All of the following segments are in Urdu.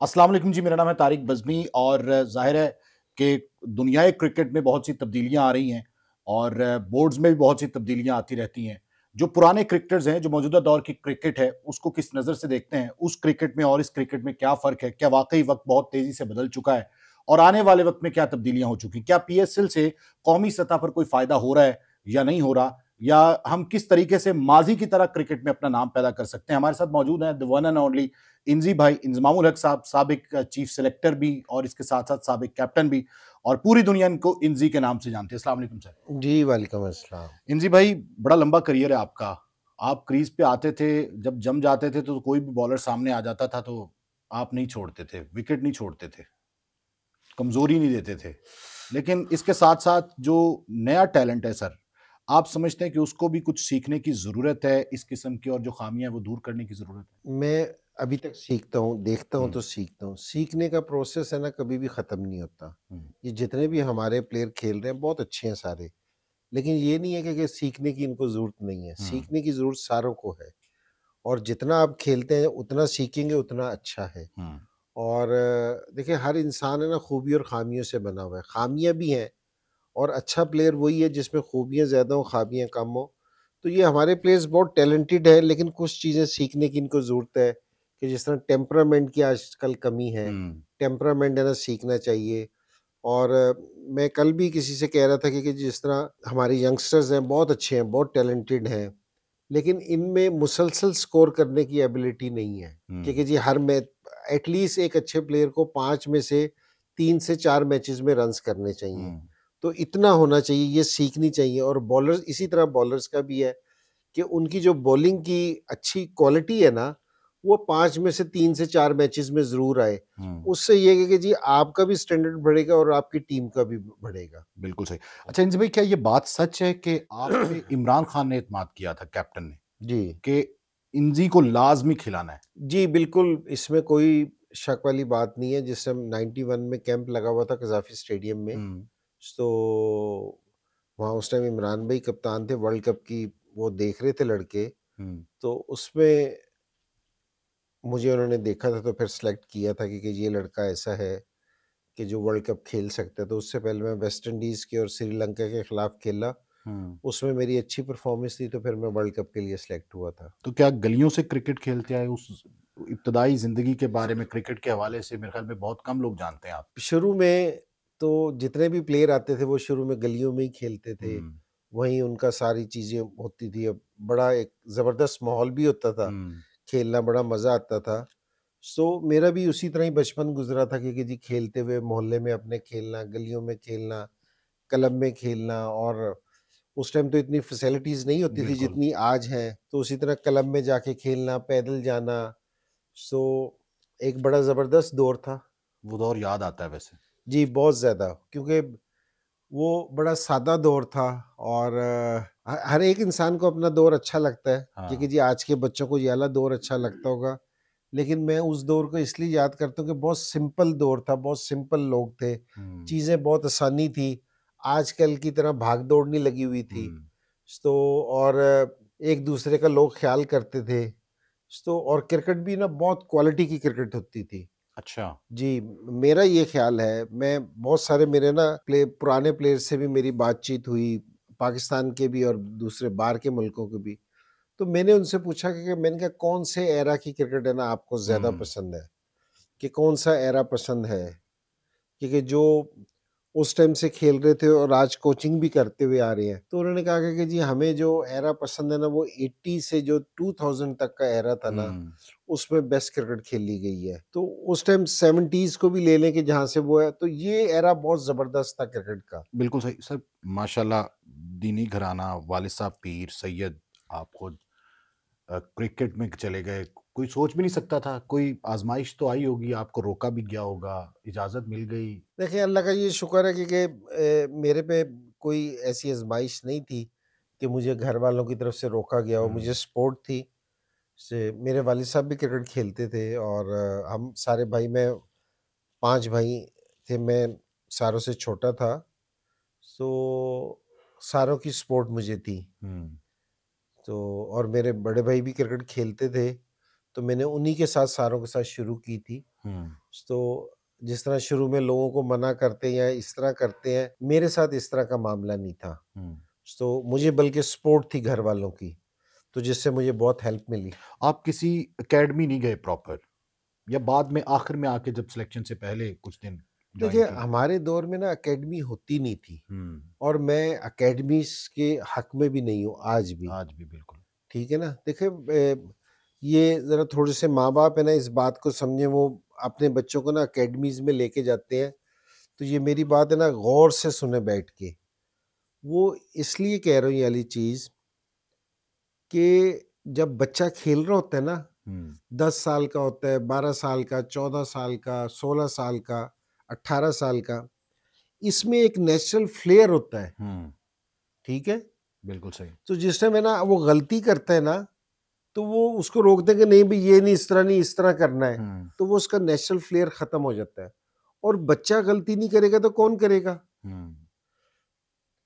السلام علیکم جی، میرا نام ہے طارق بزمی اور ظاہر ہے کہ دنیائے کرکٹ میں بہت سی تبدیلیاں آ رہی ہیں اور بورڈز میں بھی بہت سی تبدیلیاں آتی رہتی ہیں۔ جو پرانے کرکٹرز ہیں، جو موجودہ دور کی کرکٹ ہے، اس کو کس نظر سے دیکھتے ہیں، اس کرکٹ میں اور اس کرکٹ میں کیا فرق ہے، کیا واقعی وقت بہت تیزی سے بدل چکا ہے اور آنے والے وقت میں کیا تبدیلیاں ہو چکی ہیں، کیا پی ایس ایل سے قومی سطح پر کوئی فائدہ ہو رہا ہے یا نہیں ہو رہا، یا ہم کس طریقے سے ماضی کی طرح کرکٹ میں اپنا نام پیدا کر سکتے ہیں۔ ہمارے ساتھ موجود ہیں دی ون اینڈ اونلی انزی بھائی، انضمام الحق صاحب، سابق چیف سلیکٹر بھی اور اس کے ساتھ ساتھ سابق کیپٹن بھی، اور پوری دنیا ان کو انزی کے نام سے جانتے ہیں۔ السلام علیکم سر۔ جی وعلیکم السلام۔ انزی بھائی، بڑا لمبا کریئر ہے آپ کا۔ آپ کریز پہ آتے تھے، جب جم جاتے تھے تو کوئی بھی بالر سامنے آ جاتا تھا تو آپ نہیں چھوڑتے تھے، وکٹ نہیں چھوڑتے تھے، کمزوری نہیں دیتے تھے۔ لیکن اس کے ساتھ ساتھ جو نیا ٹیلنٹ ہے سر، آپ سمجھتے ہیں کہ اس کو بھی کچھ سیکھنے کی ضرورت ہے، اس قسم کی، اور جو خامیاں ہیں وہ دور کرنے کی ضرورت ہے؟ میں ابھی تک سیکھتا ہوں، دیکھتا ہوں ہوں، تو سیکھتا ہوں۔ سیکھنے کا پروسیس ہے نا، کبھی بھی ختم نہیں ہوتا۔ ہوں، یہ جتنے بھی ہمارے پلیئر کھیل رہے ہیں بہت اچھے ہیں سارے، لیکن یہ نہیں ہے کہ سیکھنے کی ان کو ضرورت نہیں ہے۔ ہوں، سیکھنے کی ضرورت ساروں کو ہے، اور جتنا آپ کھیلتے ہیں اتنا سیکھیں گے اتنا اچھا ہے۔ ہوں، اور دیکھیں، ہر انسان ہے نا خوبی اور خامیوں سے بنا ہوا ہے۔ خامیاں بھی ہیں، اور اچھا پلیئر وہی ہے جس میں خوبیاں زیادہ ہوں خامیاں کم ہوں۔ تو یہ ہمارے پلیئرز بہت ٹیلنٹڈ ہیں، لیکن کچھ چیزیں سیکھنے کی ان کو ضرورت ہے، کہ جس طرح ٹیمپرامنٹ کی آج کل کمی ہے۔ ہوں، ٹیمپرامنٹ ہے نا سیکھنا چاہیے۔ اور میں کل بھی کسی سے کہہ رہا تھا کہ جس طرح ہمارے ینگسٹرز ہیں بہت اچھے ہیں، بہت ٹیلنٹڈ ہیں، لیکن ان میں مسلسل سکور کرنے کی ایبلٹی نہیں ہے، ہوں، کہ جی ہر میچ ایٹ لیسٹ ایک اچھے پلیئر کو 5 میں سے 3 سے 4 میچز میں رنز کرنے چاہیے۔ ہوں، تو اتنا ہونا چاہیے، یہ سیکھنی چاہیے۔ اور بالرز اسی طرح، بالرز کا بھی ہے کہ ان کی جو بولنگ کی اچھی کوالٹی ہے نا، وہ 5 میں سے 3 سے 4 میچز میں ضرور آئے۔ ہوں، اس سے یہ کہ جی آپ کا بھی سٹینڈرڈ بڑھے گا اور آپ کی ٹیم کا بھی بڑھے گا۔ بالکل صحیح۔ اچھا انزی بھائی، کیا یہ بات سچ ہے کہ آپ پہ عمران خان نے اعتماد کیا تھا، کیپٹن نے، جی کہ انزی کو لازمی کھلانا ہے؟ جی بالکل، اس میں کوئی شک والی بات نہیں ہے۔ جس ٹائم 91 میں کیمپ لگا ہوا تھا قذافی اسٹیڈیم میں، ہوں، تو وہاں اس ٹائم عمران بھائی کپتان تھے ورلڈ کپ کی، وہ دیکھ رہے تھے لڑکے۔ ہوں، تو اس میں مجھے انہوں نے دیکھا تھا تو پھر سلیکٹ کیا تھا کہ یہ لڑکا ایسا ہے کہ جو ورلڈ کپ کھیل سکتا ہے۔ تو اس سے پہلے میں ویسٹ انڈیز کے اور سری لنکا کے خلاف کھیلا، ہوں۔ اس میں میری اچھی پرفارمنس تھی، تو پھر میں ورلڈ کپ کے لیے سلیکٹ ہوا تھا۔ تو کیا گلیوں سے کرکٹ کھیلتے آئے؟ اس ابتدائی زندگی کے بارے میں کرکٹ کے حوالے سے میرے خیال میں بہت کم لوگ جانتے ہیں آپ۔ شروع میں تو جتنے بھی پلیئر آتے تھے وہ شروع میں گلیوں میں ہی کھیلتے تھے، ہوں، وہیں ان کا ساری چیزیں ہوتی تھی۔ اب بڑا ایک زبردست ماحول بھی ہوتا تھا، ہوں، کھیلنا بڑا مزہ آتا تھا۔ سو میرا بھی اسی طرح ہی بچپن گزرا تھا کہ جی کھیلتے ہوئے محلے میں اپنے کھیلنا، گلیوں میں کھیلنا، کلب میں کھیلنا۔ اور اس ٹائم تو اتنی فیسلٹیز نہیں ہوتی تھی بالکل۔ جتنی آج ہیں، تو اسی طرح کلب میں جا کے کھیلنا، پیدل جانا۔ سو ایک بڑا زبردست دور تھا۔ وہ دور یاد آتا ہے ویسے۔ جی بہت زیادہ، کیونکہ وہ بڑا سادہ دور تھا، اور ہر ایک انسان کو اپنا دور اچھا لگتا ہے، ہاں، کیونکہ جی آج کے بچوں کو یہ والا دور اچھا لگتا ہوگا، لیکن میں اس دور کو اس لیے یاد کرتا ہوں کہ بہت سمپل دور تھا، بہت سمپل لوگ تھے، ہوں، چیزیں بہت آسانی تھی، آج کل کی طرح بھاگ دوڑ نہیں لگی ہوئی تھی۔ ہوں، تو اور ایک دوسرے کا لوگ خیال کرتے تھے۔ تو اور کرکٹ بھی نا بہت کوالٹی کی کرکٹ ہوتی تھی۔ اچھا، جی میرا یہ خیال ہے، میں بہت سارے میرے نا پرانے پلیئر سے بھی میری بات چیت ہوئی، پاکستان کے بھی اور دوسرے باہر کے ملکوں کے بھی۔ تو میں نے ان سے پوچھا کہ میں نے کہا کون سے ایرا کی کرکٹ ہے نا آپ کو زیادہ ہوں، پسند ہے، کہ کون سا ایرا پسند ہے، کیونکہ جو اس ٹائم سے کھیل رہے تھے اور آج کوچنگ بھی کرتے ہوئے آ رہے ہیں۔ تو انہوں نے کہا کہ جی ہمیں جو ایرا پسند ہے نا، وہ 80 سے جو 2000 تک کا ایرا تھا نا، ہوں، اس میں بیسٹ کرکٹ کھیلی گئی ہے۔ تو اس ٹائم 70s کو بھی لے لیں کہ جہاں سے وہ ہے، تو یہ ایرا بہت زبردست تھا کرکٹ کا۔ بالکل صحیح سر۔ ماشاءاللہ، دینی گھرانہ، والد صاحب پیر سید، آپ خود کرکٹ میں چلے گئے، کوئی سوچ بھی نہیں سکتا تھا، کوئی آزمائش تو آئی ہوگی، آپ کو روکا بھی گیا ہوگا، اجازت مل گئی؟ دیکھیں اللہ کا یہ شکر ہے کہ میرے پہ کوئی ایسی آزمائش نہیں تھی کہ مجھے گھر والوں کی طرف سے روکا گیا ہو، ہوں، مجھے سپورٹ تھی۔ سے میرے والد صاحب بھی کرکٹ کھیلتے تھے، اور ہم سارے بھائی، میں 5 بھائی تھے، میں ساروں سے چھوٹا تھا، سو ساروں کی سپورٹ مجھے تھی۔ ہوں، تو اور میرے بڑے بھائی بھی کرکٹ کھیلتے تھے، تو میں نے انہی کے ساتھ ساروں کے ساتھ شروع کی تھی۔ ہوں، تو جس طرح شروع میں لوگوں کو منع کرتے ہیں یا اس طرح کرتے ہیں، میرے ساتھ اس طرح کا معاملہ نہیں تھا. ہوں. تو مجھے بلکہ سپورٹ تھی گھر والوں کی، تو جس سے مجھے بہت ہیلپ ملی. آپ کسی اکیڈمی نہیں گئے پراپر، یا بعد میں آخر میں آ کے جب سلیکشن سے پہلے کچھ دن جوائن دیکھیے کی؟ ہمارے دور میں نا اکیڈمی ہوتی نہیں تھی، ہوں. اور میں اکیڈمیز کے حق میں بھی نہیں ہوں آج بھی. آج بھی بالکل. ٹھیک ہے نا. دیکھیں یہ ذرا تھوڑے سے ماں باپ ہے نا اس بات کو سمجھیں، وہ اپنے بچوں کو نا اکیڈمیز میں لے کے جاتے ہیں، تو یہ میری بات ہے نا غور سے سنیں بیٹھ کے. وہ اس لیے کہہ رہا ہوں یہ والی چیز کہ جب بچہ کھیل رہا ہوتا ہے نا، ہوں. 10 سال کا ہوتا ہے، 12 سال کا، 14 سال کا، 16 سال کا، 18 سال کا، اس میں ایک نیچرل فلیئر ہوتا ہے. ہوں. ٹھیک ہے. بالکل صحیح. تو جس ٹائم ہے نا وہ غلطی کرتا ہے نا، تو وہ اس کو روک دیں کہ نہیں بھئی یہ نہیں، اس طرح نہیں، اس طرح کرنا ہے، ہوں. تو وہ اس کا نیچرل فلیئر ختم ہو جاتا ہے. اور بچہ غلطی نہیں کرے گا تو کون کرے گا؟ ہوں.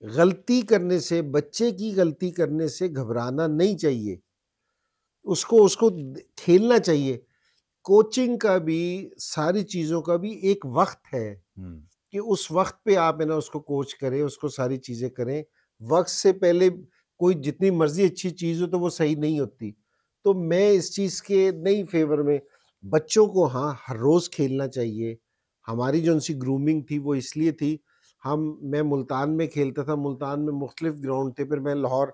غلطی کرنے سے، بچے کی غلطی کرنے سے گھبرانا نہیں چاہیے، اس کو کھیلنا چاہیے. کوچنگ کا بھی، ساری چیزوں کا بھی ایک وقت ہے ہوں. کہ اس وقت پہ آپ ہے نا اس کو کوچ کریں، اس کو ساری چیزیں کریں. وقت سے پہلے کوئی جتنی مرضی اچھی چیز ہو تو وہ صحیح نہیں ہوتی. تو میں اس چیز کے نہیں فیور میں. بچوں کو ہاں ہر روز کھیلنا چاہیے. ہماری جو ان سی گرومنگ تھی وہ اس لیے تھی، میں ملتان میں کھیلتا تھا، ملتان میں مختلف گراؤنڈ تھے، پھر میں لاہور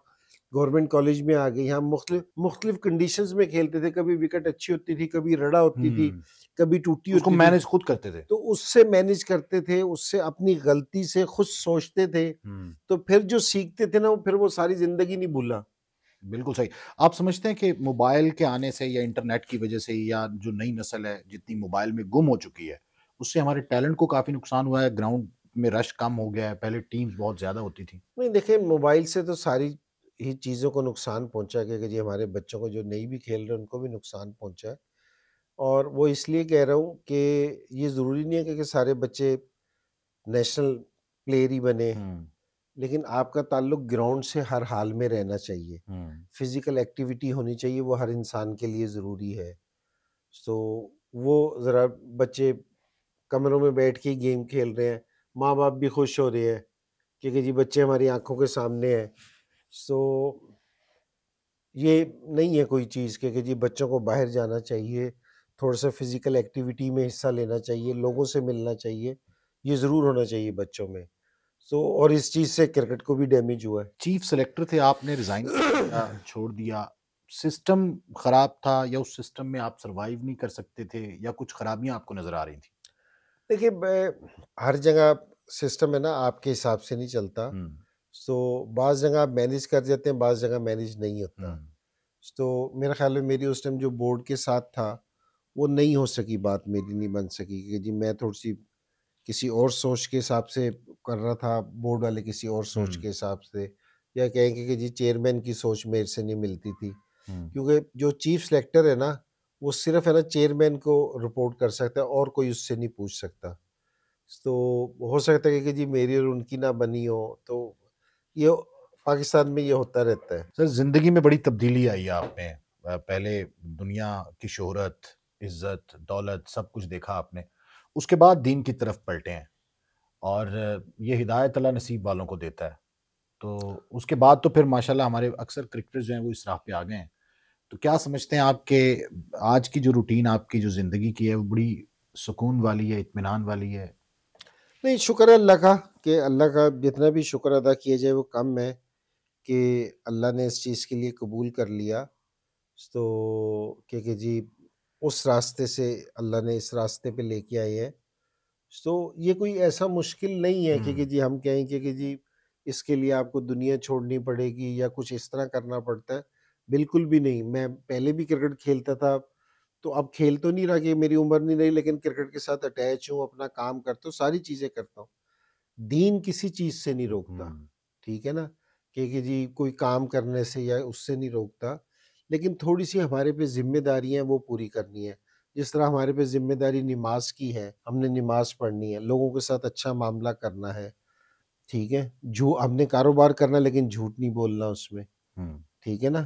گورنمنٹ کالج میں آ گئی. ہم مختلف کنڈیشنز میں کھیلتے تھے، کبھی وکٹ اچھی ہوتی تھی، کبھی رڑا ہوتی تھی، ہوں. کبھی ٹوٹی اس کو ہوتی تھی. مینج خود کرتے تھے. تو اس سے مینج کرتے تھے، اس سے اپنی غلطی سے خود سوچتے تھے، ہوں. تو پھر جو سیکھتے تھے نا پھر وہ ساری زندگی نہیں بھولا. بالکل صحیح. آپ سمجھتے ہیں کہ موبائل کے آنے سے یا انٹرنیٹ کی وجہ سے، یا جو نئی نسل ہے جتنی موبائل میں گم ہو چکی ہے، اس سے ہمارے ٹیلنٹ کو کافی نقصان ہوا ہے؟ گراؤنڈ میں رش کم ہو گیا ہے، پہلے ٹیمز بہت زیادہ ہوتی تھیں. نہیں دیکھیں، موبائل سے تو ساری ہی چیزوں کو نقصان پہنچا کہ جی ہمارے بچوں کو جو نہیں بھی کھیل رہے ان کو بھی نقصان پہنچا ہے. اور وہ اس لیے کہہ رہا ہوں کہ یہ ضروری نہیں ہے کہ سارے بچے نیشنل پلیئر ہی بنے، ہوں. لیکن آپ کا تعلق گراؤنڈ سے ہر حال میں رہنا چاہیے. ہوں. فزیکل ایکٹیویٹی ہونی چاہیے، وہ ہر انسان کے لیے ضروری ہے. تو وہ ذرا بچے کمروں میں بیٹھ کے گیم کھیل رہے ہیں، ماں باپ بھی خوش ہو رہے ہیں کہ جی بچے ہماری آنکھوں کے سامنے ہیں. سو یہ نہیں ہے کوئی چیز کہ جی بچوں کو باہر جانا چاہیے، تھوڑا سا فزیکل ایکٹیویٹی میں حصہ لینا چاہیے، لوگوں سے ملنا چاہیے، یہ ضرور ہونا چاہیے بچوں میں. سو اور اس چیز سے کرکٹ کو بھی ڈیمیج ہوا ہے. چیف سلیکٹر تھے، آپ نے ریزائن چھوڑ دیا. سسٹم خراب تھا، یا اس سسٹم میں آپ سروائیو نہیں کر سکتے تھے، یا کچھ خرابیاں آپ کو نظر آ رہی تھیں؟ دیکھیے ہر جگہ سسٹم ہے نا آپ کے حساب سے نہیں چلتا. ہوں. سو بعض جگہ آپ مینیج کر جاتے ہیں، بعض جگہ مینیج نہیں ہوتا. ہوں. تو میرا خیال ہے میری اس ٹائم جو بورڈ کے ساتھ تھا وہ نہیں ہو سکی، بات میری نہیں بن سکی کہ جی میں تھوڑی سی کسی اور سوچ کے حساب سے کر رہا تھا، بورڈ والے کسی اور سوچ ہوں. کے حساب سے، یا کہیں کہ جی چیئرمین کی سوچ میرے سے نہیں ملتی تھی. ہوں. کیونکہ جو چیف سلیکٹر ہے نا وہ صرف ہے نا چیئرمین کو رپورٹ کر سکتا ہے، اور کوئی اس سے نہیں پوچھ سکتا. تو ہو سکتا ہے کہ جی میری اور ان کی نہ بنی ہو. تو یہ پاکستان میں یہ ہوتا رہتا ہے. سر، زندگی میں بڑی تبدیلی آئی ہے آپ میں. پہلے دنیا کی شہرت، عزت، دولت، سب کچھ دیکھا آپ نے. اس کے بعد دین کی طرف پلٹے ہیں، اور یہ ہدایت اللہ نصیب والوں کو دیتا ہے. تو اس کے بعد تو پھر ماشاءاللہ ہمارے اکثر کرکٹر جو ہیں وہ اس راہ پہ آ گئے ہیں. تو کیا سمجھتے ہیں آپ کہ آج کی جو روٹین آپ کی جو زندگی کی ہے وہ بڑی سکون والی ہے، اطمینان والی ہے؟ نہیں، شکر ہے اللہ کا، کہ اللہ کا جتنا بھی شکر ادا کیا جائے وہ کم ہے کہ اللہ نے اس چیز کے لیے قبول کر لیا. تو کہ جی اس راستے سے اللہ نے اس راستے پہ لے کے آئے ہیں. تو یہ کوئی ایسا مشکل نہیں ہے کہ جی ہم کہیں کہ جی اس کے لیے آپ کو دنیا چھوڑنی پڑے گی یا کچھ اس طرح کرنا پڑتا ہے. بالکل بھی نہیں. میں پہلے بھی کرکٹ کھیلتا تھا، تو اب کھیل تو نہیں رہا کہ میری عمر نہیں رہی، لیکن کرکٹ کے ساتھ اٹیچ ہوں، اپنا کام کرتا ہوں، ساری چیزیں کرتا ہوں. دین کسی چیز سے نہیں روکتا. ٹھیک ہے نا، کہ جی کوئی کام کرنے سے یا اس سے نہیں روکتا، لیکن تھوڑی سی ہمارے پہ ذمہ داریاں وہ پوری کرنی ہے. جس طرح ہمارے پہ ذمہ داری نماز کی ہے، ہم نے نماز پڑھنی ہے، لوگوں کے ساتھ اچھا معاملہ کرنا ہے. ٹھیک ہے، ہم نے کاروبار کرنا لیکن جھوٹ نہیں بولنا اس میں. ٹھیک ہے نا.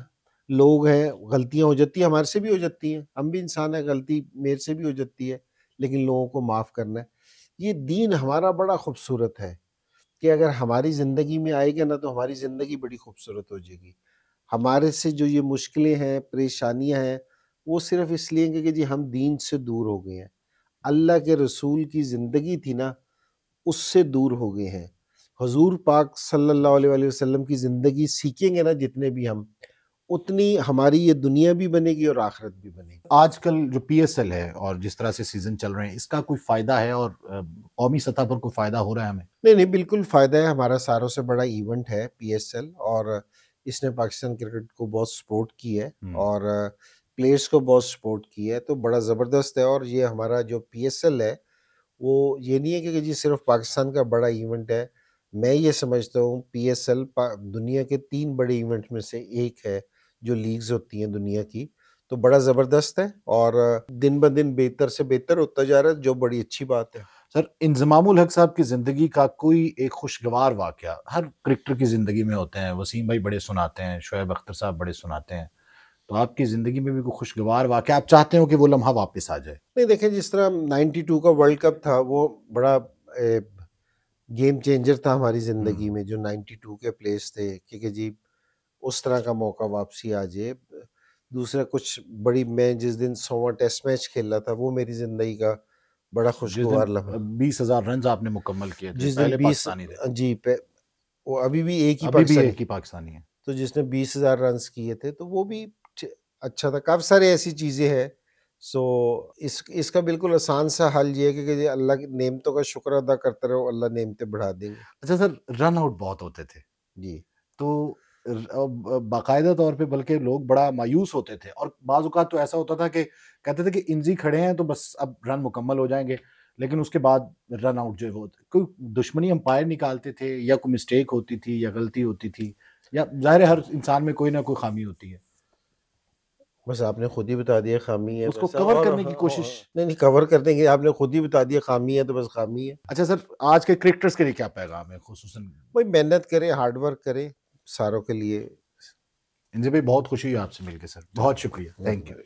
لوگ ہیں، غلطیاں ہو جاتی ہیں، ہمارے سے بھی ہو جاتی ہیں، ہم بھی انسان ہیں، غلطی میرے سے بھی ہو جاتی ہے، لیکن لوگوں کو معاف کرنا ہے. یہ دین ہمارا بڑا خوبصورت ہے کہ اگر ہماری زندگی میں آئے گا نا تو ہماری زندگی بڑی خوبصورت ہو جائے گی. ہمارے سے جو یہ مشکلیں ہیں، پریشانیاں ہیں، وہ صرف اس لیے کہ جی ہم دین سے دور ہو گئے ہیں. اللہ کے رسول کی زندگی تھی نا، اس سے دور ہو گئے ہیں. حضور پاک صلی اللہ علیہ وآلہ وسلم کی زندگی سیکھیں گے نا جتنے بھی ہم، اتنی ہماری یہ دنیا بھی بنے گی اور آخرت بھی بنے گی. آج کل جو پی ایس ایل ہے اور جس طرح سے سیزن چل رہے ہیں، اس کا کوئی فائدہ ہے اور قومی سطح پر کوئی فائدہ ہو رہا ہے ہمیں؟ نہیں بالکل فائدہ ہے. ہمارا ساروں سے بڑا ایونٹ ہے پی ایس ایل، اور اس نے پاکستان کرکٹ کو بہت سپورٹ کی ہے اور پلیئرز کو بہت سپورٹ کی ہے، تو بڑا زبردست ہے. اور یہ ہمارا جو پی ایس ایل ہے وہ یہ نہیں ہے کہ جی صرف پاکستان کا بڑا ایونٹ ہے. میں یہ سمجھتا ہوں پی ایس ایل دنیا کے 3 بڑے ایونٹ میں سے ایک ہے جو لیگز ہوتی ہیں دنیا کی، تو بڑا زبردست ہے اور دن بہ دن بہتر سے بہتر ہوتا جا رہا ہے، جو بڑی اچھی بات ہے. سر، انضمام الحق صاحب کی زندگی کا کوئی ایک خوشگوار واقعہ ہر کرکٹر کی زندگی میں ہوتے ہیں. وسیم بھائی بڑے سناتے ہیں، شعیب اختر صاحب بڑے سناتے ہیں، تو آپ کی زندگی میں بھی کوئی خوشگوار واقعہ آپ چاہتے ہو کہ وہ لمحہ واپس آ جائے؟ نہیں دیکھیں، جس طرح 92 کا ورلڈ کپ تھا وہ بڑا گیم چینجر تھا ہماری زندگی میں، جو 92 کے پلیس تھے کہ جی اس طرح کا موقع واپسی آ جائے. دوسرا کچھ بڑی، میں جس دن 100واں ٹیسٹ میچ کھیلا تھا وہ میری زندگی کا بڑا جس خوشگوار لمحہ. دن 20,000 رنز آپ نے مکمل کیے تھے، جس دن پہلے 20 پاکستانی تھے. جی وہ ابھی بھی ایک ہی ابھی بھی پاکستانی، ایک ہی پاکستانی ہے. تو جس نے 20,000 رنز کیے تھے تو وہ بھی اچھا تھا. کافی سارے ایسی چیزیں ہیں. سو اس کا بالکل آسان سا حل یہ ہے کہ اللہ کی نعمتوں کا شکر ادا کرتے رہو، اللہ نعمتیں بڑھا دیں گے. اچھا سر، رن آؤٹ بہت ہوتے تھے جی تو باقاعدہ طور پہ بلکہ لوگ بڑا مایوس ہوتے تھے، اور بعض اوقات تو ایسا ہوتا تھا کہ کہتے تھے کہ انجی کھڑے ہیں تو بس اب رن مکمل ہو جائیں گے، لیکن اس کے بعد رن آؤٹ جو ہے وہ کوئی دشمنی امپائر نکالتے تھے، یا کوئی مسٹیک ہوتی تھی، یا غلطی ہوتی تھی، یا ظاہر ہے ہر انسان میں کوئی نہ کوئی خامی ہوتی ہے. بس آپ نے خود ہی بتا دیا خامی ہے، اس کو بس کور اور کرنے کی کوشش. نہیں کور کر دیں گے. آپ نے خود ہی بتا دیا خامی ہے تو بس خامی ہے. اچھا سر، آج کے کرکٹرز کے لیے کیا پیغام ہے خصوصاً؟ بھائی محنت کرے، ہارڈ ورک کرے ساروں کے لیے. ان سے بھی بہت خوشی ہوئی آپ سے مل کے سر، بہت شکریہ، تھینک یو.